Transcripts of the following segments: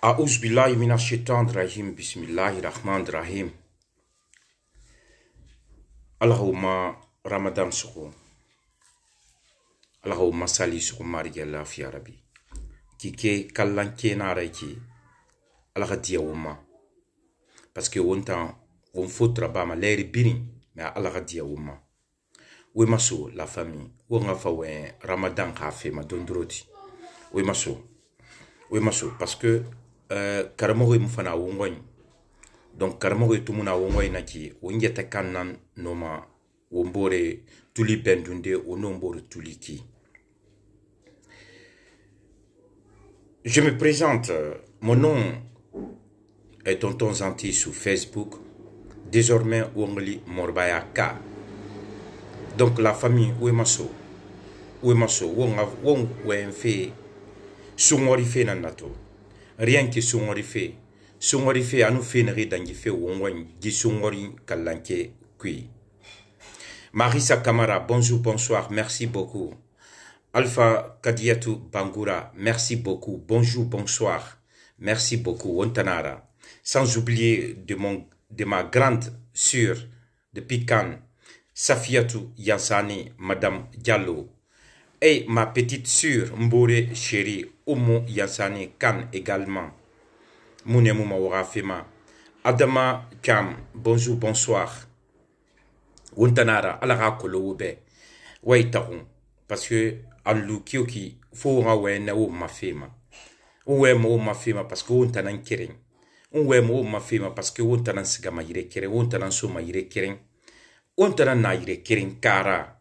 أعوذ بالله من الشيطان الرجيم بسم الله الرحمن الرحيم اللهم رمضان سكو اللهم صلي سكو ماري الله في ربي كي كلان كي ناريكي الله ديوما باسكو وونتا وون فوترا باما ليري بيرين ما الله ديوما ويماسو لا فامي وونغا فاوين رمضان خافي ما دوندروتي ويماسو باسكو karamogo mfana wongoy donc karamogo tumuna wongoy naki wonjeta kannan noma wombore tuli bendunde onombore tuliki. Je me présente, mon nom est Tonton Zanti sur Facebook, désormais Wongli Morbayaka. Donc la famille Wemaso wong wenfe sungori fe nanato. Rien que sungori fe anu fe nari dangi fe wongwan di sungori kalanke kui. Marisa Kamara, bonjour, bonsoir, merci beaucoup. Alpha Kadiatou Bangura, merci beaucoup, bonjour, bonsoir, merci beaucoup. Ontanara. Sans oublier de ma grande sœur de Pikan, Safiatou Yansani, Madame Diallo. Et ma petite sœur Mbore chérie Oumou Yassani Kan également. Mounemouma Warafema. Adama Kam, bonjour, bonsoir. Wuntanara, alara kolo oube. Waitaron. Parce que Alou Kioki, faut rawe na ou ma fema. Ouwe mo ma fema parce que wuntanan kering. Ouwe mo ma fema parce que wuntanan sigama yire kering. Wuntanan soma yire kering. Wuntanan na yire kering kara.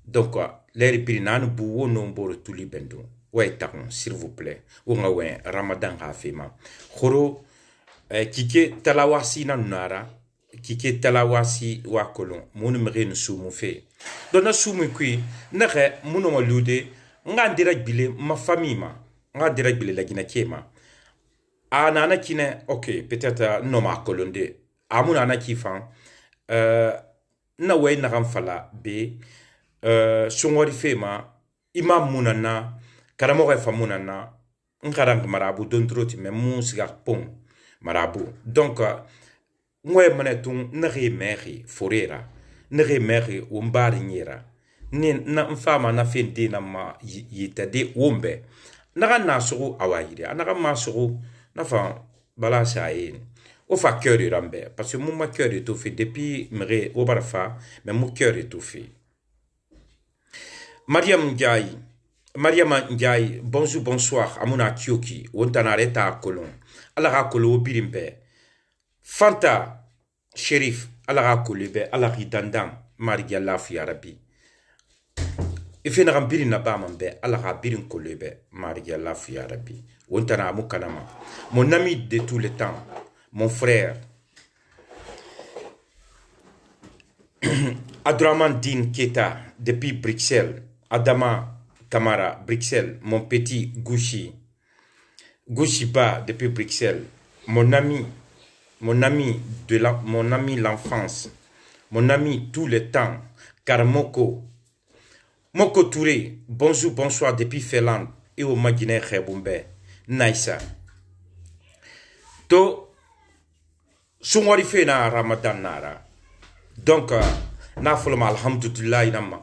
Donc, les pirinan bouwo nombore tuli bendo. Ouais, taron, s'il vous plaît. Ounga ouais, Ramadan hafema. Khoro, kike talawasi nanara, kike talawasi wakolon, mon mren soumu fe. Dona soumu kui, nare, mon lude, nga direct bile, ma famille ma, nga direct bile la gina kema. Anana kine, ok, peut-être noma kolonde. Amun ana kifan, na ouais, naram fala, be, sungori fema imam munana karamoga fa munana nkarang marabu dontroti me musiga pon marabu donc ngoy manetung nari meri forera nari meri umbari nyera ni na mfama na fendi na ma yitade wombe naga nasuru awayire anaga masuru na fa bala sayen o fa cœur rambe parce que mon cœur est tout fait depuis mre obarfa mais mon cœur est tout fait. Mariam Ndiaye, bonjour, bonsoir, Amuna Kyoki, Wontanareta Kolon, Alara Kolo Birimbe, Fanta, Shérif, Alara Kolebe, Alari Dandan, Maria Lafi Arabi. Et Fenaram Birin Nabambe, Alara Birin Kolebe, Maria Lafi Arabi, Wontana Mukanama, mon ami de tous les temps, mon frère, Adraman Din Keta, depuis Bruxelles. Adama Kamara, Bruxelles, mon petit Gouchi Ba depuis Bruxelles, mon ami l'enfance, mon ami tout le temps, car Moko Touré, bonjour, bonsoir depuis Finlande, et au Magine Khebumbe, Naïsa. To, Sungwari fe na Ramadan nara. Donc, na folma alhamdulillah inama.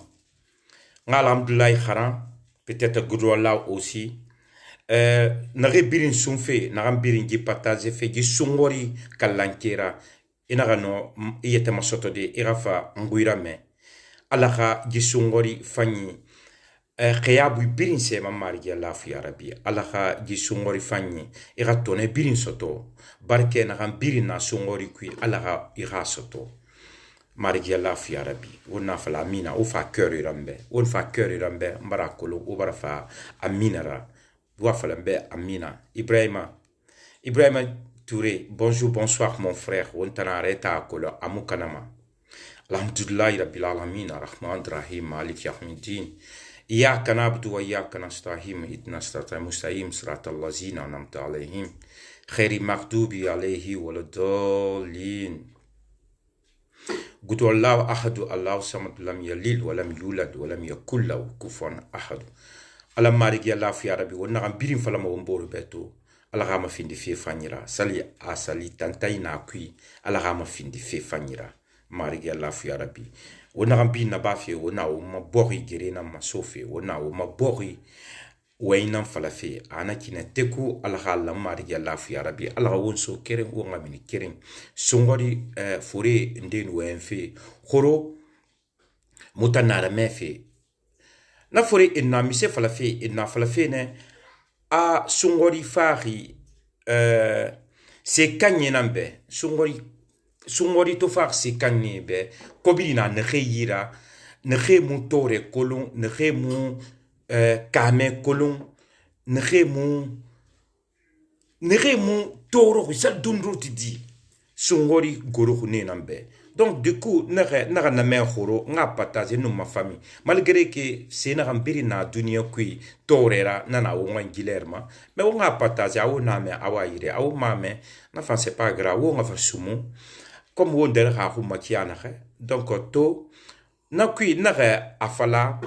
Alhamdulillah kharan peut-être goudouala aussi nare birin sunfe naram birin gi partage fe gi sungori kalankera inaga no yete masoto de irafa nguira me alaha gi sungori fanyi khiyabu birin se mamari gi lafi arabi alaha gi sungori fanyi iratone birin soto barke naram birin na sungori kui alaha ira soto Marigia Lafi Arabi, on a fait la mina, on fait cœur irambe, on fait cœur irambe, Marakolo, on va faire aminara, on va faire amina. Ibrahima Touré, bonjour, bonsoir mon frère, on t'en arrête à Kolo, Amukanama. Alhamdulillah, Rabbil Alamin, Rahman, Rahim, Malik Yahmidin. إياك نعبد وإياك نستعين اهدنا الصراط المستقيم صراط الذين أنعمت عليهم غير المغضوب عليهم ولا الضالين. قلت الله أحد الله صمد لم يلد ولم يولد ولم يكن له كفوا أحد. ala marigi ala fi arabi wonna kan birin fala mo mboro beto ala ga ma findi fe fanyira sali asali tantai na kui ala ga ma findi fe fanyira marigi Allah fu ya rabbi wona gambi na ba fe wona o ma bori gere na ma sofe wona o ma bori wayna falafe ana kina teku ala ga Allah marigi Allah fu ya rabbi ala ga wonso keren wo ngamini keren songori fure ndenu wenfe khoro mutanara mefe na fure inna mise falafe inna falafe ne a sungori fari se kanye nambe sungori to far se kanye be kobina ne kheyira ne khe mutore kolon ne khe mu kame kolon ne khe mu toro sal dundro tidi sungori goro khune nambe. Donc du coup naga na me khoro nga partager no ma famille malgré que c'est na gambiri na dunia kui torera na wonga gilerma mais on nga partager awo na me awayire awo mame na fa c'est pas grave on nga fa sumu comme on der ha khu makiana donc to na kui naga afala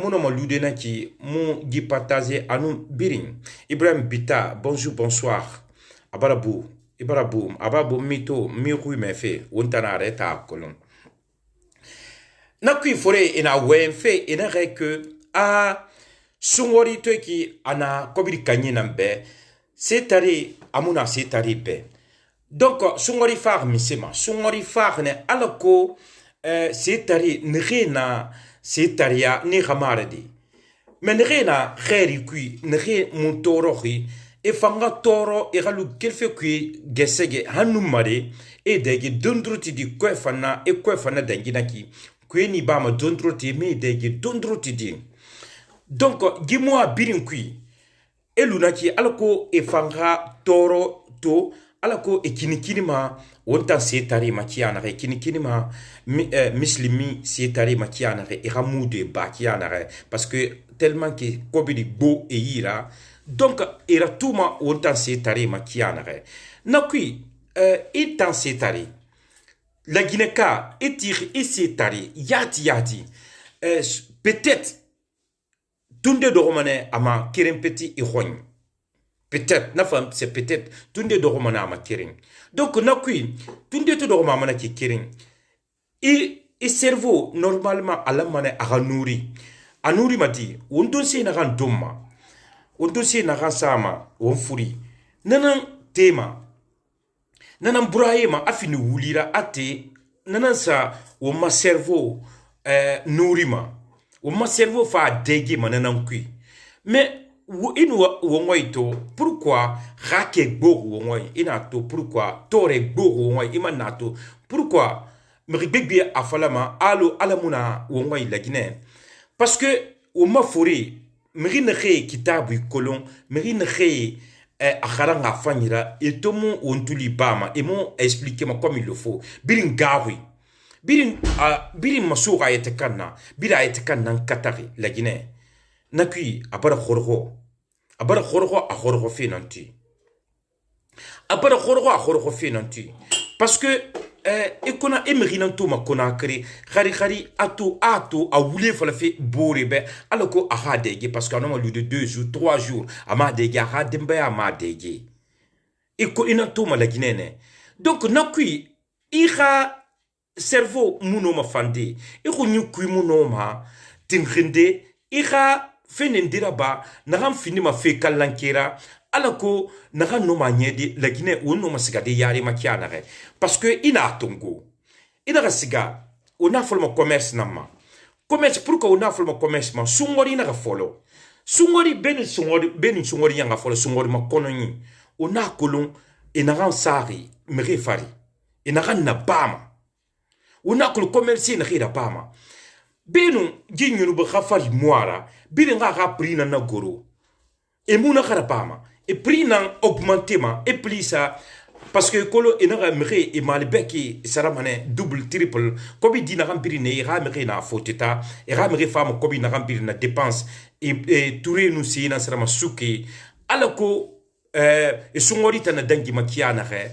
muno ma lude na ki mu gi partager anu birin Ibrahim Bita bonjour bonsoir abarabu Ibarabou, ababu mito, miru me fe, untana reta kolon. Na kui fore ina wenfe ina reke a sungori to ki ana kobiri kanyi nambe, setari amuna setari be. Donc sungori far misema, sungori far ne alako setari nrena setaria ni gamardi. Men nrena kheri kui nre muntorohi e fanga toro e galu kelfe kui gesege hanu mare e dege dondruti di kwefana e kwefana dangina ki kweni bama dondruti me dege dondruti di donc gimwa birin kui e lunaki alako e fanga toro to alako e kinikini ma wonta setari makiana re kinikini ma muslimi setari makiana re e hamude bakiana re parce que tellement que kobidi bo e ira. Donc, il a tout ma ontan setari makianare. Na kui, itan setari. La Guinée-Ka, etir et setari, yati. Peut-être, tunde de romane ama kirin petit et rogne. Peut-être, na femme, c'est peut-être, tunde de romane ama kirin. Donc, na kui, tunde de romane ki kirin. Et cerveau, normalement, à la mane a nourri. A nourri mati, on donne se na doma. On dossier na sama on furi nanan tema nanan buraima afini wulira ate nanan sa o ma cerveau nourima o ma cerveau fa dege nanan kui mais inu wongoito pourquoi rake bogu wongoy inato pourquoi tore bogu wongoy imanato pourquoi mribegbi afalama alo alamuna wongoy la Guinée parce que o ma furi Mérine Ré kitabu kolon, Mérine Ré akharanga fanyira, et tout mon ontuli bama, et mon expliqué comme il le faut. Birin gawi. Birin masura etekana, bira etekana katari, la Guinée. Nakui, abara khorgo. Abara khorgo a khorgo fe nanti. Abara khorgo a khorgo fe nanti. Parce que, et qu'on a émergé tout ma conakry, khari ato a voulu faire fait bourrebe, alors qu'on a dégué parce qu'on a eu de 2 jours, 3 jours, à ma dégué, à dembe à ma dégué. Et qu'on a tout ma la Guinée. Donc, n'a qui, il a cerveau mouno fandé, et qu'on y a mouno ma, tingrinde, il a fait n'indiraba, n'a fini ma fait kalankera. Alako naga no manyedi la Guinée ou no masigade yari makianare parce que ina tongo ina siga on a folmo commerce nama commerce pourquoi on a folmo commerce ma sungori na folo sungori beni sungori yanga folo sungori ma kononi on a kolon ina sari mere fari ina na bama on a kol commerce na khira bama benu ginyunu ba khafari moara bini nga prix na goro et mouna kharapama et prix nan augmenté ma et plus ça parce que kolo enara mre et malbeki saramane double triple kobi dina rambiri ne ramre na foteta et ramre femme kobi na rambiri na dépense et touré nous si na sarama suki alako et sungori tana dangi makiana re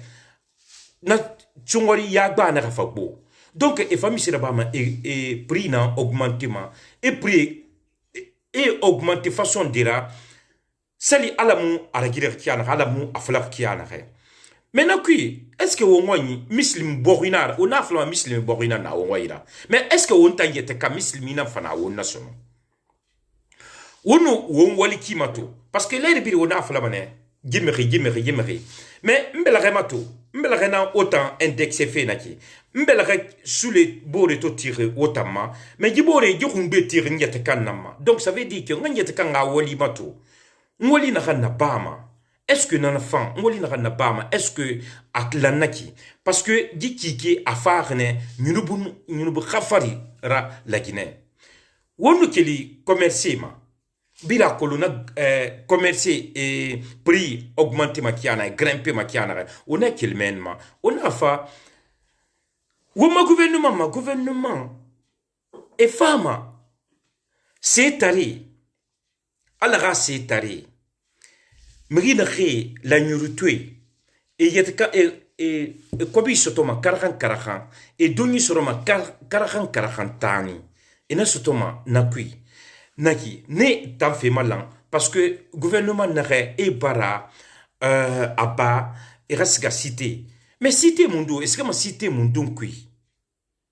na sungori yagba na fabo donc et famille sarama et prix nan augmenté ma et prix et augmenté façon dira sali alamu aragirer kiana alamu aflak kiana he maintenant qui est-ce que on wani muslim borinar on a fla muslim borina na on waira mais est-ce que on tangete ka muslimina fana on nasono wono won wali kimato parce que l'air biri on a fla mané gimeri mais mbela remato mbela rena autant indexé fait naki mbela sous les bords to tirer autant mais gibore gihumbe tirer nyete kanama donc ça veut dire que nganyete kanga wali mato ngoli na kana bama est-ce que nana fan ngoli na kana bama est-ce que atlanaki parce que dikiki afarne nyunubu khafari ra la Guinée wonu keli commercer ma bila kolona commercer et prix augmenter makiana grimper makiana on a quel mènement on a fa ou ma gouvernement et femme c'est tari ala ga c'est tari mrina khi la nyurutwe et yetka et kobi sotoma karakan et doni soroma karakan tani et na sotoma nakui naki ne t'en fait malan parce que gouvernement n'aurait et bara aba et reste cité mais cité mundo est-ce que ma cité mundo kui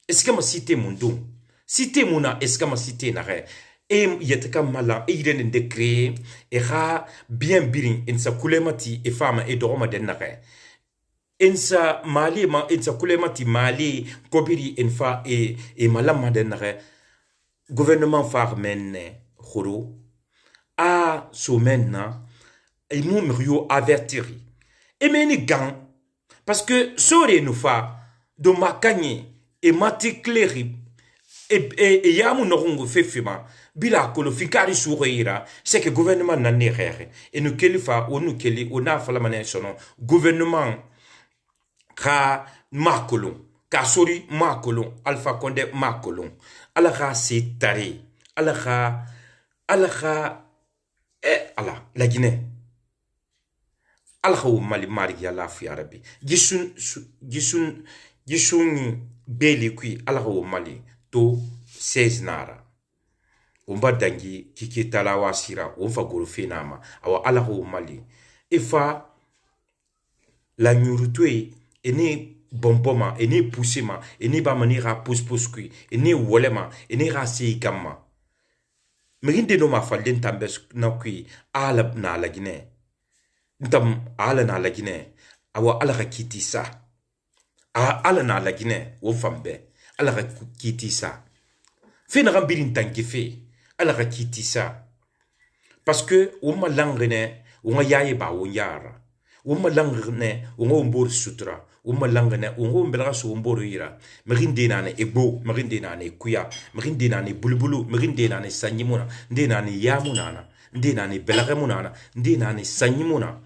est-ce que ma cité mundo cité muna est-ce que ma cité n'aurait et yetaka malan et il est de créer et ra bien birin in sa kulemati et femme et doroma den n'aurait in sa mali ma in sa kulemati mali kobiri in fa et malama den n'aurait gouvernement far menne khoro a somenna et mon rio avertiri et meni gang parce que sore nous fa do makanye et matikleri et yamu norongo fefima bila ko lo fikari soureira c'est que gouvernement n'a ne rere et nous kelifa ou nous keli on a fa la mané sono gouvernement ka makolon ka sori makolon Alpha Condé makolon alaha c'est taré alaha ala la Guinée alaha mali mari ya la fi arabi gisun beli kui alaha mali to 16 nara umba dangi kiki talawa sira umfa guru finama awa alaha mali ifa la nyurutwe ene bomboma ene poussema ene ba manira pousse kui ene wolema ene rasi gamma mrinde no ma falden tambes na kui ala na la Guinée ntam ala na la Guinée awa ala kiti sa ala na la Guinée wo fambe ala kiti sa fe na rambirin tanki fe ala kiti sa parce que o ma langrene o ma yaye ba o yara o ma langrene o ngombor sutra uma langane ungo mbelga so mboro ira mrinde nane ebo mrinde nane kuya mrinde nane bulbulu mrinde nane sanyimuna nde nane yamunana nde nane belga munana nde nane sanyimuna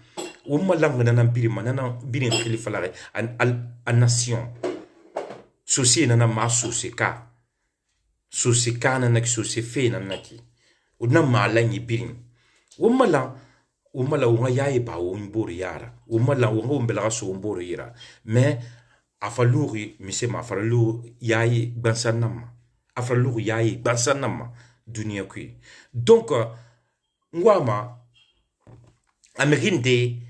uma langane nan birima nan birin khalifa la an nation sosie nana ma soseka na nak sosefe nan naki una malanyi birin umala unga yaye ba umboro yara umala unga umbela so umboro yira mais afaluri misema afaluru yaye bansanama afaluru yaye bansanama dunia kui donc ngwama amerine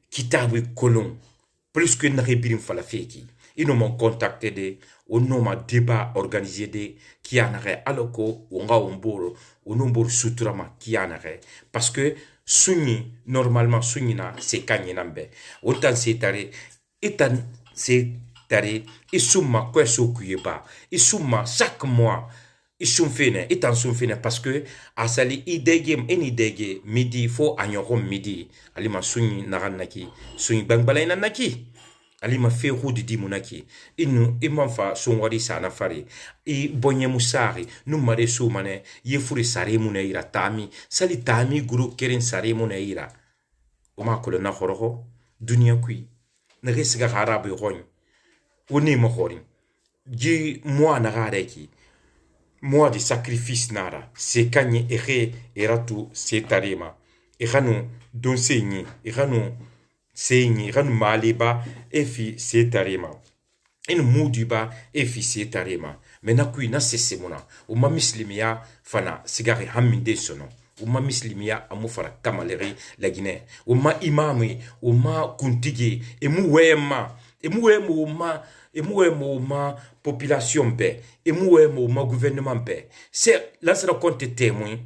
kitabu kolon plus que n'rebirim fala feki ils m'ont contacté de au nom débat organisé de qui en aurait aloko unga umboro unumboro suturama qui en aurait parce que sunni normalement sunnina c'est kanye nambe autant c'est tare etan c'est tare isuma quoi so kuyeba isuma chaque mois isum fene etan sum fene parce que asali idege eni idege midi fo anyorom midi alima sunni naranaki sunni bangbalay nanaki alima fe roudi dimunaki inu imanfa songwari sana fari i bonye musari numare sumane yefuri sare muneira tami sali tami guru keren sare muneira uma kolo na khoroho dunia kui na resiga harabe roñ woni mo khorin ji moi na gareki moi de sacrifice nara se kanye ere eratu se tarima eranu donsenyi eranu Seigne ran maliba efi setarima in mudiba efi setarima mena kui na sesemuna uma muslimia fana sigari haminde sono uma mislimiya amu fara kamaleri la Guinée uma imami uma kuntigi emu wema uma population be emu wema uma gouvernement be c'est là sera compte témoin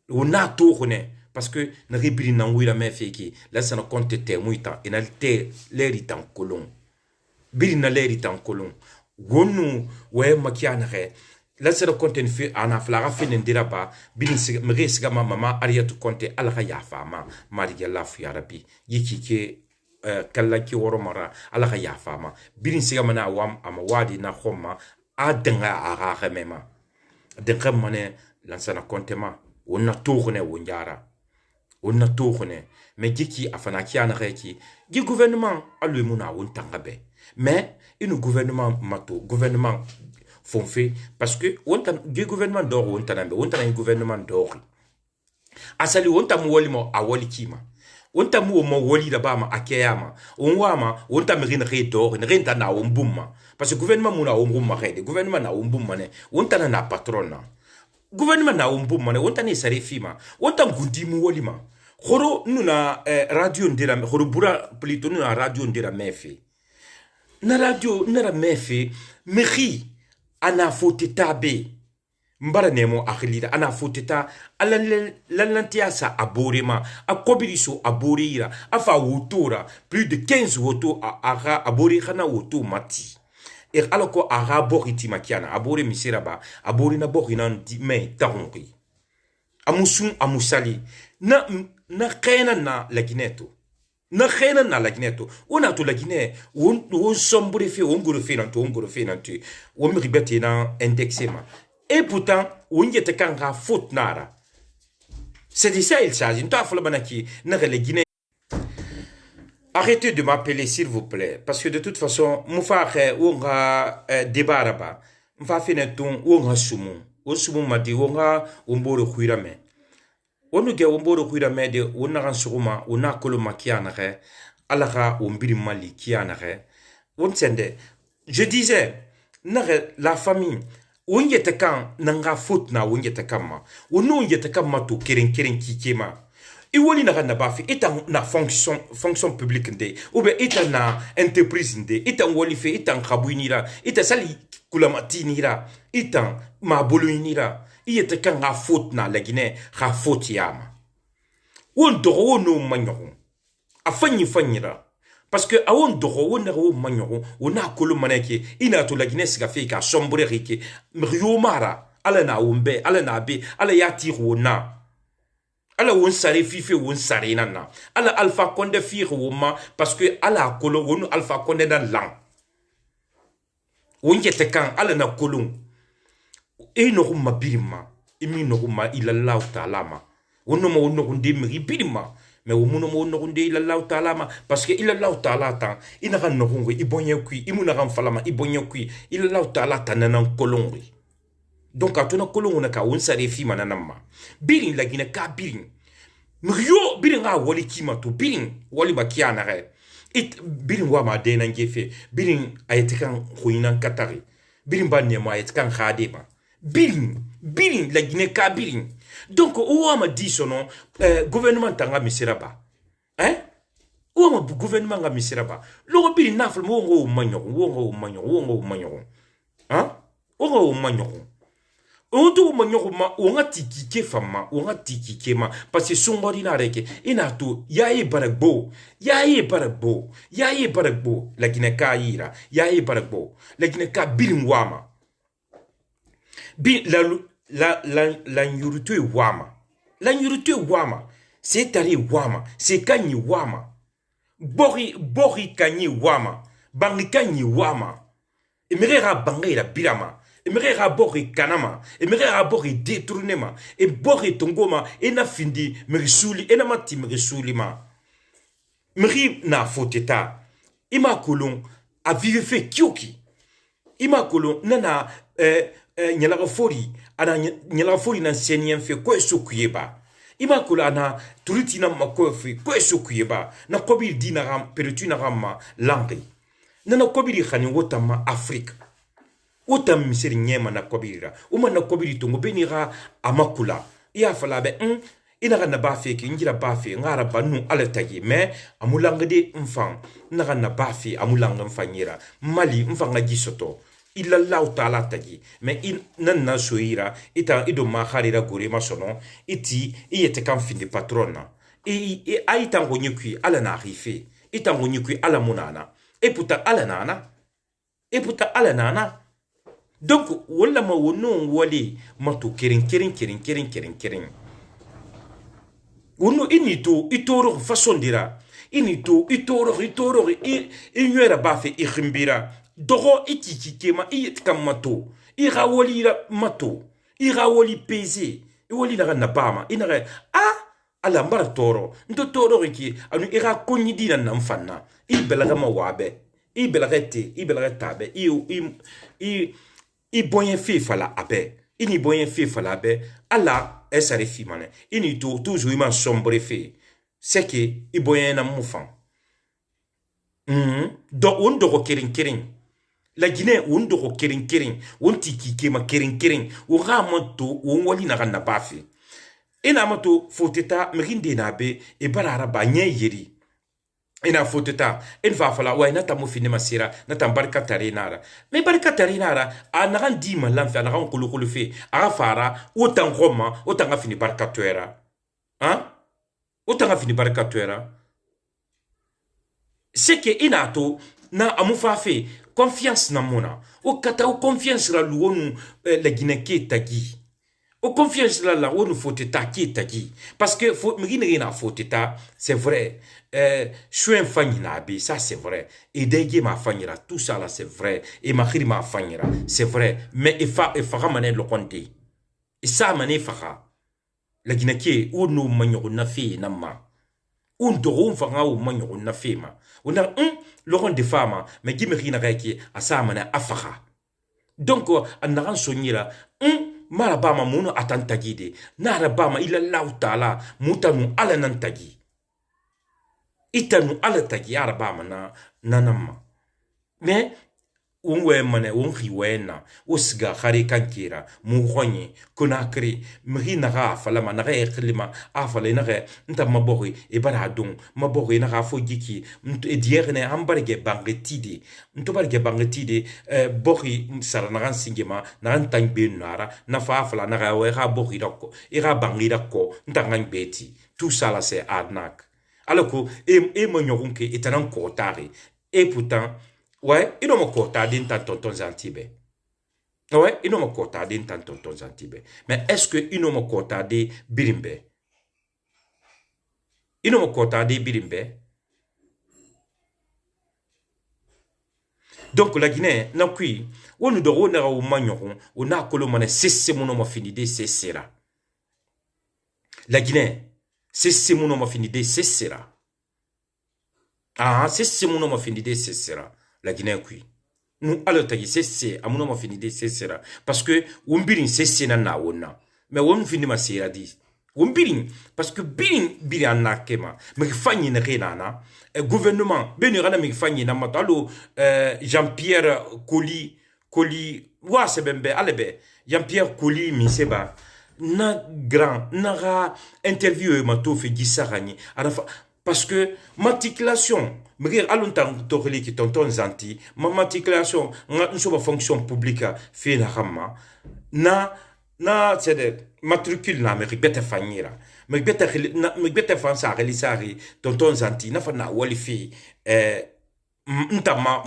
una tourne parce que na ribiri na wira me feki là sera compte témoin ta enalité leri tan colon biri na leri tan colon gonu wema kiana re la sera konten fi ana flaga fin ndira ba bin mri siga mama ariyatu konte alga ya fama mariya lafu ya rabbi yiki ke kala ki woro mara alga ya fama bin siga mana wam ama wadi na khoma adanga aga khemema denga mane lansana konte ma wonna tourne wonjara wonna tourne me giki afana kiana reki gi gouvernement alu muna wontanga be mais une gouvernement mato gouvernement font fait parce que on a le gouvernement d'or on a un gouvernement d'or asali on a woli mo awoli kima on a mo woli da bama akeyama on wama on a merin re d'or ne renta na on bumma parce que gouvernement muna on bumma re gouvernement na on bumma ne on a na patrona gouvernement na on bumma ne on a ne sare fima on a gundi mu woli ma khoro nuna radio ndira khoro bura plutôt nuna radio ndira mefi na radio nara mefi meri ana foteta be mbara nemo akhilira ana foteta alalantia sa aborema akobiriso aborira afa wotora plus de 15 woto aga abori khana woto mati et aloko aga boriti makiana abori misiraba abori na borina di me taronki amusun amusali na khena na la Guinéto na khena na la Guinéto on a to la Guinée on sombre fait on goro fait nantu on me ribeti na indexé ma et pourtant on y était quand ga faute nara c'est de ça il s'agit toi faut la banaki na la Guinée. Arrêtez de m'appeler s'il vous plaît parce que de toute façon moufa on ga débat là-bas mfa feneton on ga sumu ma di on ga on boro kuirame onu ge womboro kuira mede wona kan suguma wona kolo makiana re alaga wombiri mali kiana re wonsende je disais la famille wonyete kan nanga foot na wonyete kama wono wonyete kama to keren kikema i woni na na bafi etan na fonction publique nde oube etan na entreprise nde etan woli fe etan khabuinira eta sali kulamatini etan ma boluinira iyete kan ga faute na la Guinée ga faute yama won dogo no manyo afanyira parce que awon dogo won na manyo wona kolo maneke ina to la Guinée siga fe ka sombre rike mriyo mara ala na umbe ala na be ala yati wona ala won sare fife won sare nana ala Alpha Condé fi woma parce que ala kolo won Alpha Condé dan lang won yete kan ala na kolon e no ma birima imi no ma ila ta'ala ma wono mo no kunde mi birima me wono mo no kunde ila ta'ala ma parce que ila ta'ala ta ina kan no kungo ibonye kui imuna kan falama ibonye kui ila ta'ala ta nanan kolongi donc atuna kolongo na ka won sare fi manana ma birin la Guinée ka birin mrio birin ga woli kima to birin woli bakiana re it birin wa ma de nan gefe birin ayete kan khoinan katari birin ba ne ma ayete kan khade ma birin la Guinée ka birin donc ou ma dit son nom gouvernement tanga misiraba hein ou ma gouvernement nga misiraba lo birin na fal mo ngo manyo hein o manyo oto manyo ma onga tikike fama onga tikike ma parce que songori na reke ina to yae baragbo la Guinée ka ira yae baragbo la Guinée ka birin wama la nyurutu wama c'est tari wama c'est kanyi wama bori kanyi wama bangi kanyi wama emerera bangira birama emerera bori kanama emerera bori détournement e bori tongoma ena findi merisuli ena mati merisuli ma meri na foteta ima kolon a vive fait kyoki ima kolon nana nyalaga fori na senyen fe ko sokuyeba ima kula na turiti na makofi ko sokuyeba na kobir dina ram perutu na ramma langi na kobiri khani wotama Afrique wotam misiri nyema na kobira uma na kobiri tongo benira amakula ya fala be ina ga na ba fe ki ngira ba fe ngara banu ala tagi me amulanga de mfang na ga na ba fe amulanga mfanyira mali mfanga gisoto illa Allah ta'ala tagi me in nan na soira ita ido ma kharira gore masono iti iyete kan findi patrona e aita ngonyukui ala na rife ita ngonyukui ala munana e puta ala nana e puta ala nana donc wala ma wono wali matu kirin wono inito itoro façon dira inito itoro inyera bafe ikhimbira dogo ikikikema iyetkamato irawoli mato irawoli peze iwoli na bama inare ala mbara toro nto toro ki anu ira konyidi na mfanna ibelaga mawabe ibelaga tabe i boyen fi fala abe ini boyen fi fala abe ala esare fi mane ini to toujours ima sombre fi c'est que i boyen na mufan do on do kirin la Guinée on do kirin on tiki kema kirin o ramoto on wali na na bafi ina mato foteta mrinde na be e barara ba nye yeri ina foteta en va fala wa ina tamu fini masira na tambarka tarinara me barka tarinara anaran dima lamfa anaran kulukulu fe aga fara otan roma otanga fini barka tuera otanga fini barka tuera c'est que inato na amufa fe confiance na mona o kata o confiance la luonu la Guinée ke tagi o confiance la wonu foteta ke tagi parce que mrine na foteta c'est vrai chouen fanyina bi ça c'est vrai et dege ma fanyira tout ça là c'est vrai et ma khiri ma fanyira c'est vrai mais il fa mané le compter et ça mané fa la Guinée ke o no manyo na fi na ma un doron fanga o manyo na fi ma on a le rond de femme mais qui me rina reki a ça mané afara donc on a sonira marabama muno atantagide narabama ila lautala mutanu ala nantagi itanu ala tagi arabama na nanama mais unwe mane unri wena usga khari kankira mughonye kunakri mrina rafa la mana reklima afala ina re nta mabori e bara don mabori na rafo giki e dierne ambarge bangetide nto barge bangetide bori sarana ransingema na ntangbe nara na fafala na rawe ra bori dako e ra bangira ko ntangang beti tout ça là c'est arnaque alors que e monyorunke etanan kotari et pourtant ouais, il ne kota din tan tonton zantibe. Ouais, il ne kota din tan tonton zantibe. Mais est-ce que il ne kota de birimbe? Il ne kota de birimbe? Donc la Guinée, na kui, on nous doit on a au magnon, on a colomane cessé mon homme fini de cessera. La Guinée, cessé mon homme fini de cessera. Ah, cessé mon homme fini de cessera. La Guinée kui nous alors tagi c'est amuno ma fini de c'est parce que umbirin c'est na wona mais on fini ma sera di umbirin parce que birin na kema me fanyi na renana gouvernement benirana me fanyi na matalo Jean-Pierre Coli wa sebembe alebe Jean-Pierre Coli mi seba na grand na interview ma to fe gisarani arafa parce que matriculation mrir aluntan toreli ki tonton zanti ma matriculation nga nso ba fonction publique fait la ramma na c'est matricule na me bete fanyira me bete fansa relisari tonton zanti na fa na wali fi nta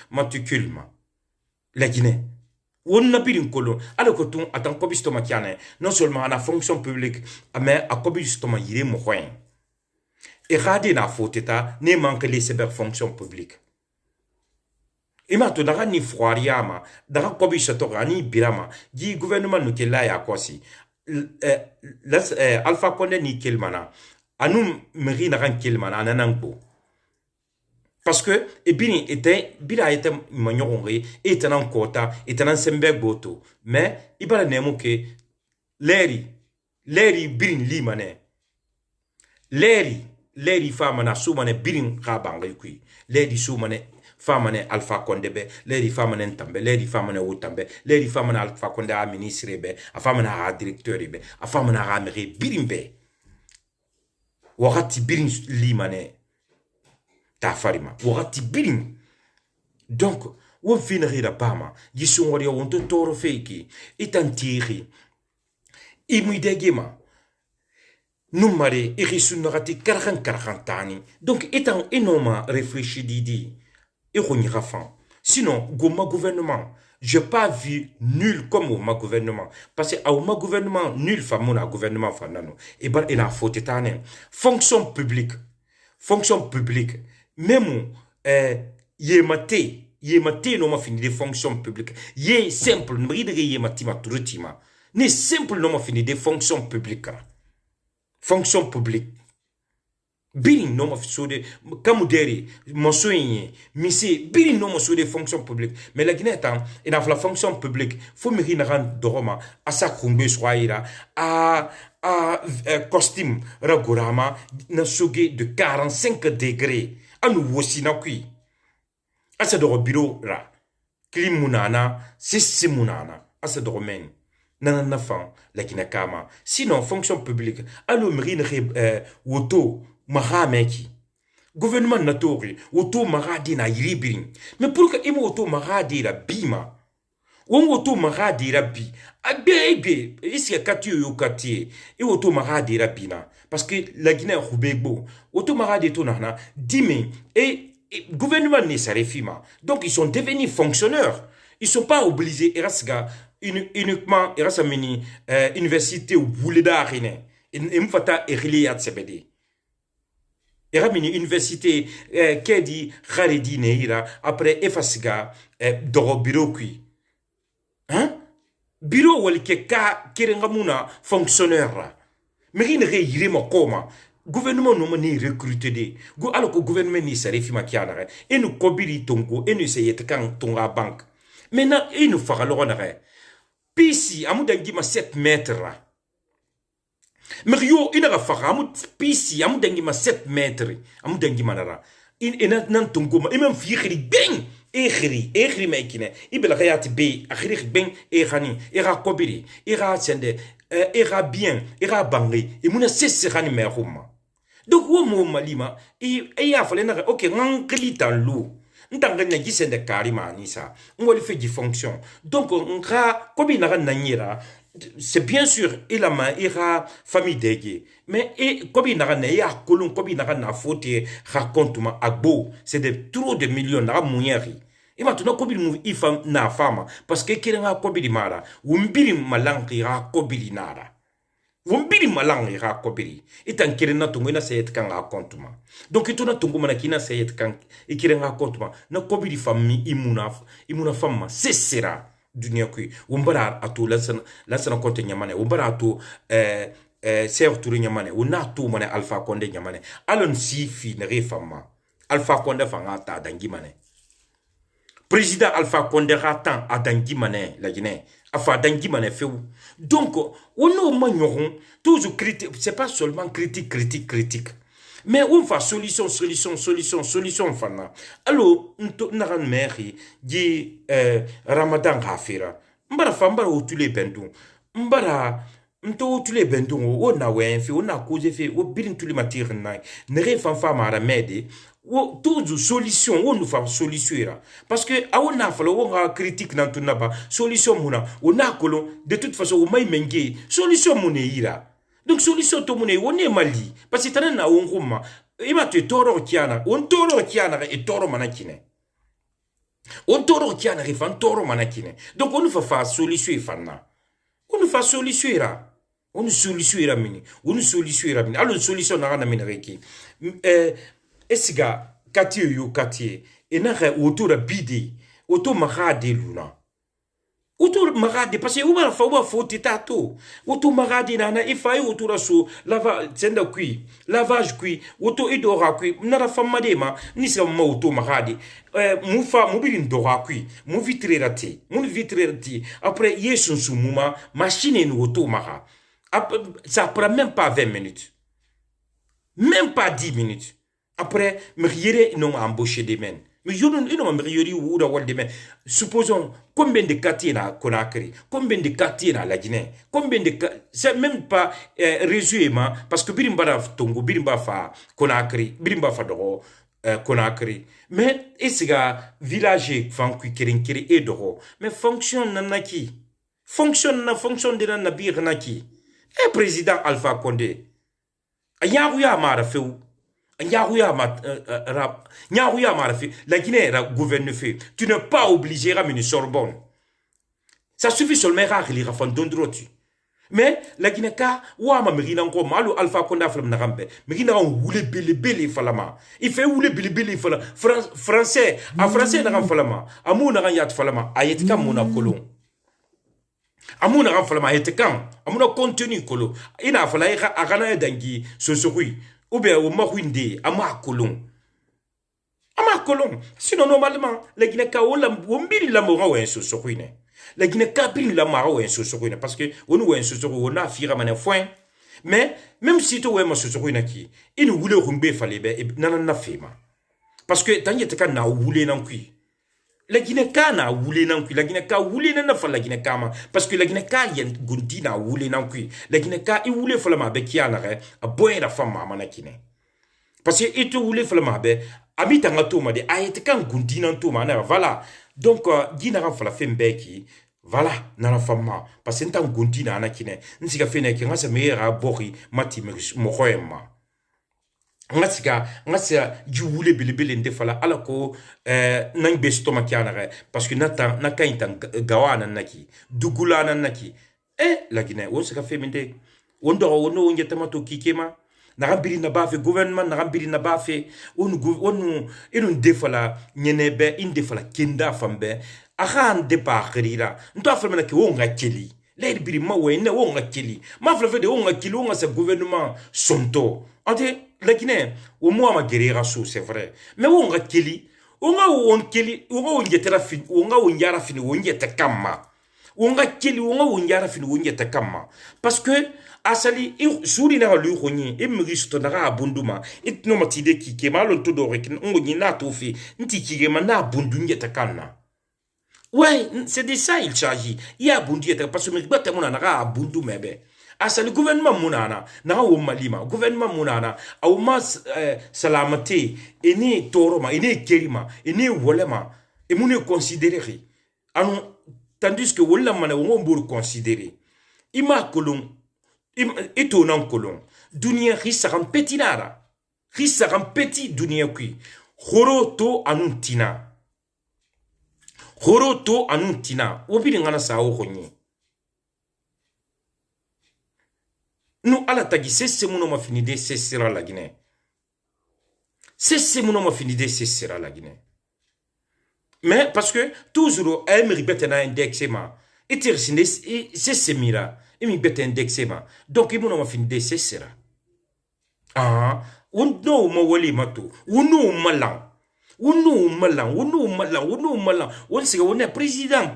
matricule la Guinée on n'a plus une colonne alors que tout attend kobistoma kiane non seulement à la fonction publique mais à kobistoma yire mo khoin et radé na foteta ne manque les fonction publique et maintenant dans ni froiriama dans kobi sotora ni birama di gouvernement nous ke la ya kosi Alpha Condé ni kelmana anu meri na ran kelmana nanango parce que et bini était magnoré était en quota était en sembe boto mais ibala nemo ke leri birin limane leri famana sumane birin rabanga kui leri sumane famane Alpha Condé be leri famane ntambe leri famane utambe leri famane Alpha Condé a ministre be a famane a directeur be a famane a mairie birin be wakati birin limane ta farima wakati birin. Donc won fina rira bama gisungori won to toro feki itantiri imidegema numare irisunarati karhan tani. Donc étant énormément réfléchi didi et rafan. Sinon goma gouvernement j'ai pas vu nul comme au gouvernement parce que au gouvernement nul famona gouvernement fanano et ben il a faute tane fonction publique même yemate no ma fini de fonction publique ye simple mri de yemati ma turutima ni simple no ma fini de fonction publique birin no ma sode kamuderi mosoye misi birin no ma sode fonction publique mais la Guinée tant il a la fonction publique faut me ran doroma à sa kumbe soira à costume ragorama na soge de 45 degrés anu wosina kui asa do bureau ra clim munana sisi munana asa do men nana nafan la Guinée kama sinon fonction publique alo mrine woto mahameki gouvernement natori woto maradi na yiribirin mais pour que imo woto maradi la bima won woto maradi la bi agbe ici kati yo kati e woto maradi la bina parce que la Guinée khubego woto maradi to nana dime et gouvernement ne sarefima donc ils sont devenus fonctionnaires, ils sont pas obligés erasga uniquement erasamini université ou bouleda rene mfata eriliat sebedi eramini université kedi kharidi neira après efasga doro bureau qui hein bureau walke ka kerengamuna fonctionnaire mais re yire makoma gouvernement no mani recruter de go alors que gouvernement ni sare fima kiana et nous kobiri tongo et nous seyet kan tonga banque maintenant et nous fera le renare pisi amudangi ma 7 mètres Mario ina fara amut pisi amudangi ma 7 mètres amudangi manara in nan tongo ma même fiiri ben egri mekine ibel hayati be agri ben egani era kobiri era sende era bien era bangi et muna sesirani meruma. Donc wo mo malima e ya fale na OK ngan klita lu ntanga na gisende karima ni sa ngoli fait du fonction donc nka kobi na nanyira c'est bien sûr il a ma ira famille dege mais et kobi na na ya kolon kobi na faute raconte ma agbo c'est de trop de millions na munyeri et maintenant kobi mu ifam na fama parce que kirenga kobi di mara umbiri malanki ra kobi nara wombiri malang ira kobiri itan kirena tungu ina sayet kan akontuma donc ituna tungu mana kina sayet kan ikirenga akontuma na kobiri fammi imuna famma sesera dunia kui wombara atu lasana konte nyamane wombara atu ser turu nyamane una tu mane alpha konde nyamane alon sifi ne refamma alpha konde fanga ta dangi mane président Alpha Condé ratan a dangi mané la Guinée afa dangi mané feu donc on ne magnon toujours critique c'est pas seulement critique mais on fa solution fana allo naran meri di Ramadan hafira mbara fambara utule bendu mbara mto utule bendu o na wenfi o na cause fe o birin tuli matir na ne refan fama ramede wo toujours solution wo nous fa solution parce que a on a fallu on critique dans tout naba solution muna on a kolo de toute façon o mai mengi solution mune ira donc solution to mune on est mali parce que tana na on roma e ma te toro kiana on toro kiana e toro manakine on toro kiana e fan toro manakine donc on nous fa solution fanna on nous fa solution ira on solution ira mini on solution ira mini alors solution na na mini reki esiga kati yo kati enare autour bidi auto marade luna autour marade parce que uba fa uba faute tato auto marade na ifai autour so lava senda kui lavage kui auto idora kui na fama dema ni se ma auto marade mufa mobile ndora kui mu vitrerati après yesun sumuma machine no auto mara ça prend même pas 20 minutes même pas 10 minutes. Après, me riere non embauché des men. Mais je ne sais pas, mais supposons combien de quartiers à Conakry, combien de quartiers à la Guinée, combien de c'est même pas résumé, parce que Birimba Tongo, Birimba fa Conakry, Birimba fa Doro, Conakry. Mais est-ce que village Fankui Kerinkeri et Doro, mais fonctionne nanaki, fonctionne de la nabir naki. Et président Alpha Condé, Ayahuya Mara Feu. La Guinée est gouvernée. Tu n'es pas obligé à mener Sorbonne. Ça suffit seulement à lire à Fondondroti. Mais la Guinée, ouama merina encore malo Alpha Conda flam narambe. Merina on oule bele falama. Il fait oule bele falama. Français, en français naram falama. Amu naran yat falama. Ayetka mona kolon. Amu naran falama ayetka. Amu na contenu kolo. Ina fala ira agana dangi sosorui. Ou bien au Mahouinde, à Makolon. À Makolon. Sinon, normalement, la Guinée-Ka, on biri la mora ou un sosorine. La Guinée-Ka biri la mora ou un sosorine. Parce que, on a un sosorine, on a fira mané foin. Mais, même si tu as un sosorine qui, il nous voulait rumbe fallait, et n'en fait, parce que, tant que tu as voulu n'en kui. La Guinée-Ka na voulu n'en kui. La Guinée-Ka voulu n'en fait la Guinée-Ka, parce que la Guinée-Ka y a gundi na voulu n'en kui. La Guinée-Ka, il voulait faire ma békianare, à boire la femme à manakine. Parce que il te voulait faire ma bé, à mi tangatoma de, a été quand gundi n'en tout manère, voilà. Donc, Guinara fait la femme béki, voilà, n'a la femme, parce que tant gundi n'a anakine, n'sika fait n'est qu'un sa meilleure à bori, mati, mohoema. Ngatska juwule bilibili ndefala alako nang bestoma kianare parce que na kaintan gawana naki dugula naki la Guinée on se ka feminde on do wono on yetama to kikema na rambiri na bafe gouvernement na rambiri na bafe on defala nyenebe indefala kenda fambe ahan depa khirira ndo afalma na ki wonga keli leer biri ma wene wonga keli ma flafe de wonga kili wonga sa gouvernement sonto ante la Guinée, au moins ma guerrière sous, c'est vrai. Mais on a keli, on a keli, on a yetera fin, on a yara fin, on yeta kama. On a keli, on a yara fin, on yeta kama. Parce que, asali, souri na lu roni, et me risto na abunduma, et no matide ki kema lo todo rekin, on y na tofi, nti ki na abundun yeta kana. Ouais, c'est de ça il s'agit. Il y a abundu yeta, parce que me bata mona na abundu mebe. Asa le gouvernement munana na o malima gouvernement munana au mas salamate ene toroma ene kerima ene wolema e mune considérer anu tandis que wala mana o mbur considérer ima kolon eto nan kolon dunia risaram petinara risaram petit dunia qui horoto anuntina obiri ngana sa o khonyi. Nous, à la tagi, c'est mon nom finide, c'est sera la Guinée. C'est mon nom finide, c'est sera la Guinée. Mais parce que toujours, elle me répète un indexement. Et c'est semira. Et me répète un indexement. Donc, mon nom finide, c'est sera. Ah, on no mawali mato, on no malang. Uno malang, on se on est président,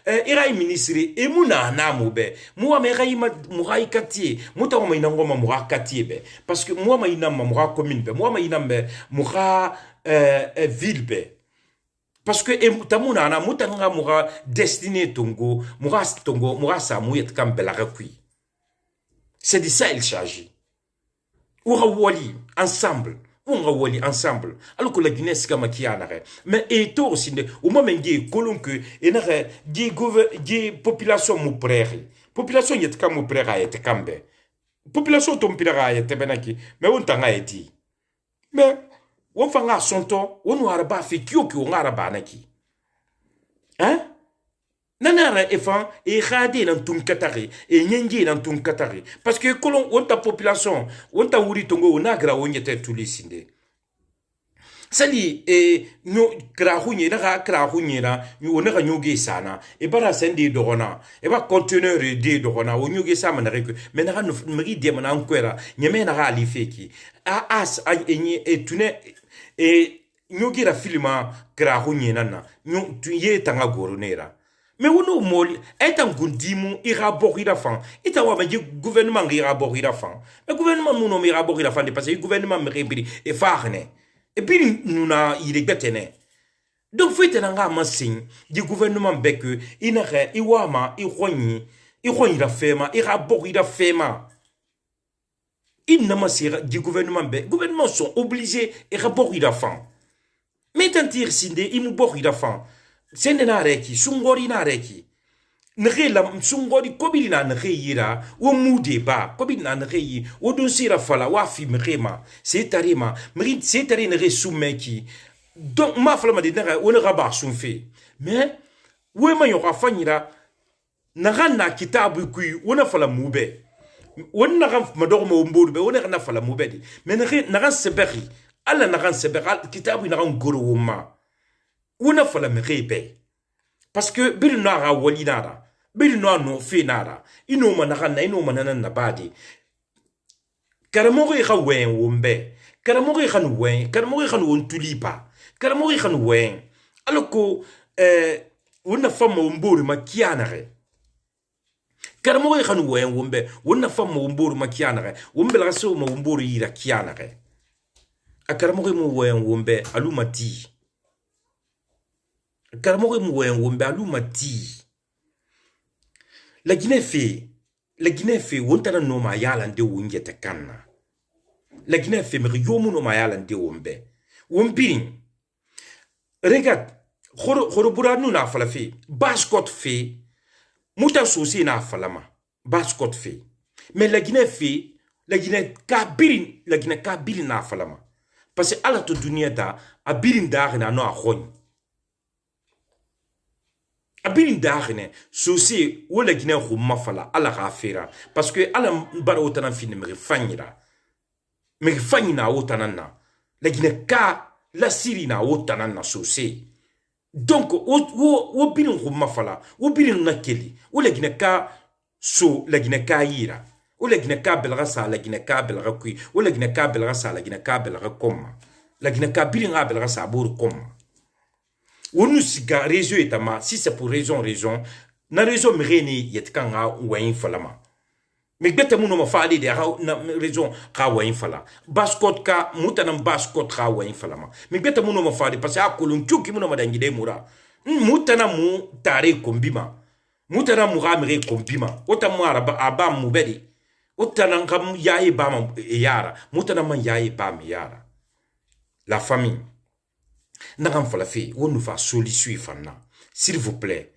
era ministre, et mouna na moube, moi me raïma mourai katier, mouta ma inangoma moura katier be, parce que moi ma inam moura commune be, moi ma inam moura ville be, parce que tamuna na mouta nga moura destiné tongo, moura sa mouyet kam belaraqui. C'est de ça il s'agit. Oura wali ensemble. On va aller ensemble. Alors que la Guinée, c'est comme qui a mais et tout aussi, au moment où il y a des populations mou prairie. Population y est comme mou prairie est cambe. Population tom prairie est benaki. Mais on t'en a été. Mais on fait un son temps, on a pas fait qui on a pas naki. Hein? Nanara efan e khade nan tum katari e nyengi nan tum katari parce que kolon on ta population on ta wuri tongo on agra on yete tulisinde sali e no krahunye na krahunye na on na nyoge sana e bara sende dogona e ba conteneur de dogona on nyoge sama na rek mais na no mri de mana nkwera nyeme na ali feki a as a enye e tune e nyoge ra filma krahunye nana nyu tuye tanga goronera. Mais on mol est un gundimu irabori la fin. Et à wa dit gouvernement irabori la fin. Le gouvernement nous nomme irabori la fin de passer le gouvernement me rébri et farne. Et puis nous na il est bétene. donc faut être nga masin du gouvernement bec inare iwama i la fema i rabok ira fema il n'a pas du gouvernement gouvernement sont obligés et rabok ira fan mais tant tir sinde imu bok ira fan sende na reki sungori na reki nge la sungori kobili na nge yira wo mude ba kobili na nge yi wo don sira fala wa fi mrema c'est tarima mri c'est tari nge soumeki donc ma fala ma de nge on raba sunfe mais wo ma yo afanyira na kitabu kui wona fala mube wona ga mador mo mburu wona na fala mube di mais na seberi alla na seberi kitabu na ngoro woma wona fala mrebe parce que bil na ga wali nara bil no fe nara ino manana ino manana na badi karamori ga wen wombe karamori ga wen karamori ga won tulipa karamori ga wen aloko wona fama mburu makianare karamori ga wen wombe wona fama mburu makianare wombe la so mo mburu ira kianare akaramori mo wen wombe alumati karamori mo wen wombe alumati la Guinée fait wontana no ma yala nde wungete kanna la Guinée fait me yomu no ma yala nde wombe wombirin regarde khoro buranu na fala fi bascot fait muta souci na falama bascot fait mais la Guinée kabirin na falama parce que ala to dunia da abirin da na no akhon abin dagene souci wala Guinée khumma fala ala khafira parce que ala bara otana fin me fanyina otanana la Guinée ka la Syrie na otanana souci donc o bin khumma fala o bin nakeli wala Guinée ka so la Guinée ka yira wala Guinée ka belga sa la Guinée ka belga kui wala Guinée ka belga sa la Guinée ka belga komma la Guinée ka bin nga belga sa bor komma onu siga réseau etama si c'est pour raison na raison mreni yetkanga wayin falama mais beta muno ma faali de na raison ka wayin fala baskot ka mutanam baskot ka wayin falama mais beta muno ma faali parce que akolun chuki muno ma dangide mura mutana mu tare kombima mutana mu gamre kombima otamu araba aba mu bedi otana ngam yayi bama yara mutana man yayi bama yara la famille nakam fala fi wonu fa solution fanna s'il vous plaît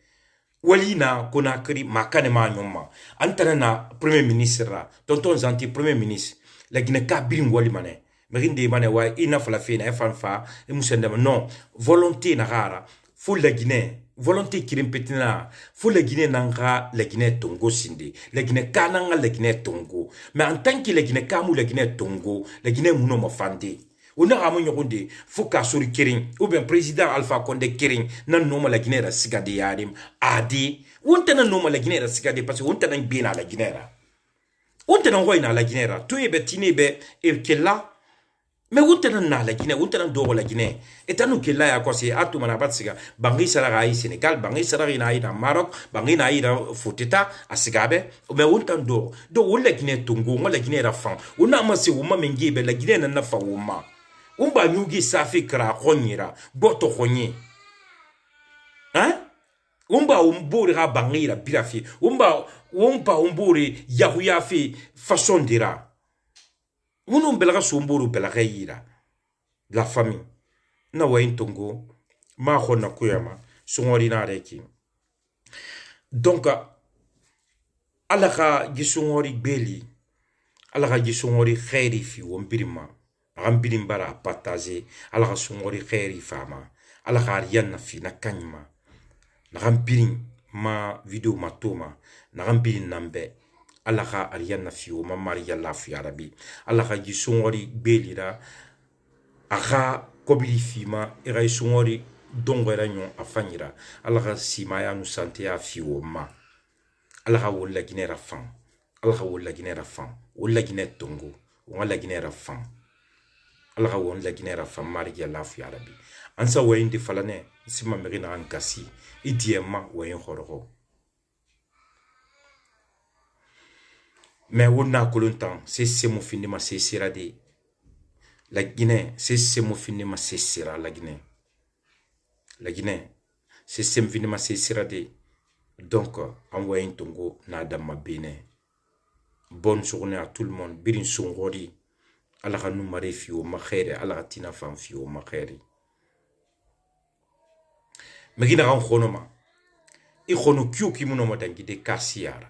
walina Conakry makane ma nyoma antana na premier ministre la tonton Zanti premier ministre la Guinée ka birin wali mané merinde mané wa ina fala fi na fanfa e musenda non volonté na rara faut la Guinée volonté kirimpetina faut la Guinée nanga la Guinée Tongo sindi la Guinée kananga la Guinée Tongo mais en tant que la Guinée kamu la Guinée Tongo la Guinée muno ma fandi on a ramené Yonde, faut qu'à Sori Kering, ou bien président Alpha Condé Kering, nan noma la Guinée à Sigade Yadim, Adi, on t'a noma la Guinée à Sigade parce qu'on t'a bien à la Guinée. On t'a envoyé à la Guinée, tout est bêtiné, et qu'elle là, mais on t'a na la Guinée, on t'a d'or la Guinée, et t'as nous qu'elle là à quoi c'est à tout manabatsiga, Bangui Sararaï Sénégal, Bangui Sararaï dans Maroc, Bangui Naï dans Foteta, à Sigabe, mais on t'a d'or, donc on la Guinée Tongo, on la Guinée Rafan, on a amassé au Mamengi, la Guinée n'a pas au ma. Umba nyugi safi kra khonyira boto khonye hein umba umburi ga bangira birafi umba umburi yahuya fi façon dira uno mbelaga sumburu belaga yira la famille na waintongo ma khona kuyama sungori na reki donc alaka gisungori beli alaka gisungori khairi fi wombirima rambilim bara partager ala ka sungori khairi fama ala ka riyan na fi na kanyma na rambilim ma video matoma na rambilim nambe ala ka riyan na fi o ma mariya la fi arabi ala ka gi sungori belira aga kobili fima era sungori dongo era nyon afanyira ala ka simaya nu sante ya fi o ma ala ka wolla ginera fan ala ka wolla ginera fan wolla ginet tongo wala ginera fan Allah won la Guinée rafa mari ya lafu ya rabbi ansa wayinde falane sima merina an kasi idiema wayin khorogo mais wonna kolontan c'est mo finima c'est sirade la Guinée c'est mo finima c'est sira la Guinée la Guinée système vinima c'est sirade donc envoyé tongo na dama bene bonne journée à tout le monde birin songori ala khanu mare fiyo ma khaire ala tina fam fiyo ma khaire magina kan khonoma i khono kyu ki muno madangi de kasiara